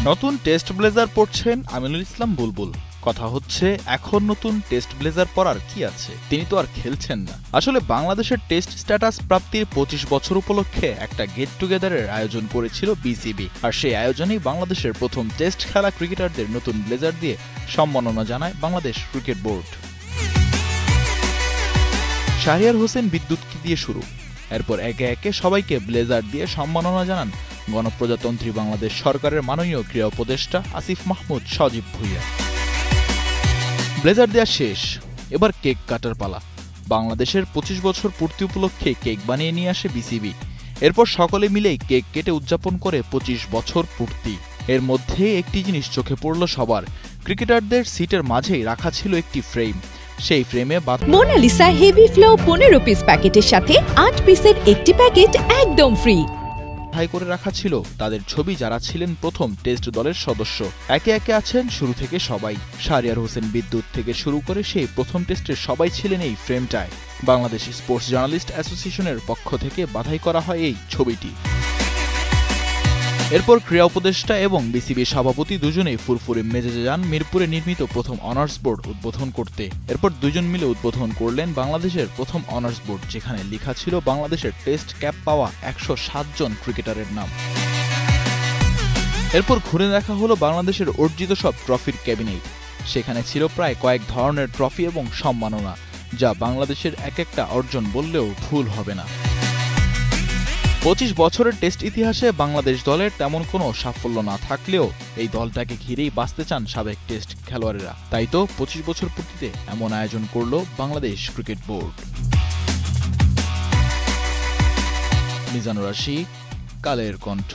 নতুন test blazer পরছেন Aminul Islam বুলবুল। কথা হচ্ছে এখন নতুন টেস্ট ব্লেজার পরার কি আছে, তিনি তো আর খেলছেন না। আসলে বাংলাদেশের টেস্ট স্ট্যাটাস প্রাপ্তির 25 বছর উপলক্ষে একটা গেট টুগেদারের আয়োজন করেছিল বিসিবি। আর সেই আয়োজনেই বাংলাদেশের প্রথম টেস্ট খেলা ক্রিকেটারদের নতুন ব্লেজার দিয়ে সম্মাননা জানায় বাংলাদেশ ক্রিকেট বোর্ড। শাহরিয়ার হোসেন বিদ্যুৎকে দিয়ে শুরু, এরপর একে একে সবাইকে ব্লেজার দিয়ে সম্মাননা জানান গণপ্রজাতন্ত্রী বাংলাদেশ সরকারের মাননীয় ক্রীড়া উপদেষ্টা আসিফ মাহমুদ সজীব ভুঁইয়া। ব্লেজার দেয়া শেষ, এবার কেক কাটার পালা। বাংলাদেশের 25 বছর পূর্তি উপলক্ষে কেক বানিয়ে নিয়ে আসে বিসিবি। এরপর সকলে মিলেই কেক কেটে উদযাপন করে 25 বছর পূর্তি। এর মধ্যে একটি জিনিস চোখে পড়ল সবার, ক্রিকেটারদের সিটের মাঝেই রাখা ছিল একটি ফ্রেম। সেই ফ্রেমে মোনালিসা হেভি ফ্লো 15 পিস প্যাকেটের সাথে 8 পিসের একটি প্যাকেট একদম ফ্রি বাছাই করে রাখা ছিল তাদের ছবি, যারা ছিলেন প্রথম টেস্ট দলের সদস্য। একে একে আছেন শুরু থেকে সবাই, শাহরিয়ার হোসেন বিদ্যুৎ থেকে শুরু করে সেই প্রথম টেস্টের সবাই ছিলেন এই ফ্রেমটায়। বাংলাদেশ স্পোর্টস জার্নালিস্ট অ্যাসোসিয়েশনের পক্ষ থেকে বাছাই করা হয় এই ছবিটি। এরপর ক্রীড়া উপদেষ্টা এবং বিসিবির সভাপতি দুজনেই ফুরফুরে মেজাজে যান মিরপুরে নির্মিত প্রথম অনার্স বোর্ড উদ্বোধন করতে। এরপর দুজন মিলে উদ্বোধন করলেন বাংলাদেশের প্রথম অনার্স বোর্ড, যেখানে লেখা ছিল বাংলাদেশের টেস্ট ক্যাপ পাওয়া 107 জন ক্রিকেটারের নাম। এরপর ঘুরে দেখা হলো বাংলাদেশের অর্জিত সব ট্রফির ক্যাবিনেট। সেখানে ছিল প্রায় কয়েক ধরনের ট্রফি এবং সম্মাননা, যা বাংলাদেশের এক একটা অর্জন বললেও ভুল হবে না। 25 বছরের টেস্ট ইতিহাসে বাংলাদেশ দলের তেমন কোনো সাফল্য না থাকলেও এই দলটাকে ঘিরেই বাঁচতে চান সাবেক টেস্ট খেলোয়াড়েরা। তাই তো 25 বছর পূর্তিতে এমন আয়োজন করল বাংলাদেশ ক্রিকেট বোর্ড। মিজানুর রশিদ, কালের কণ্ঠ।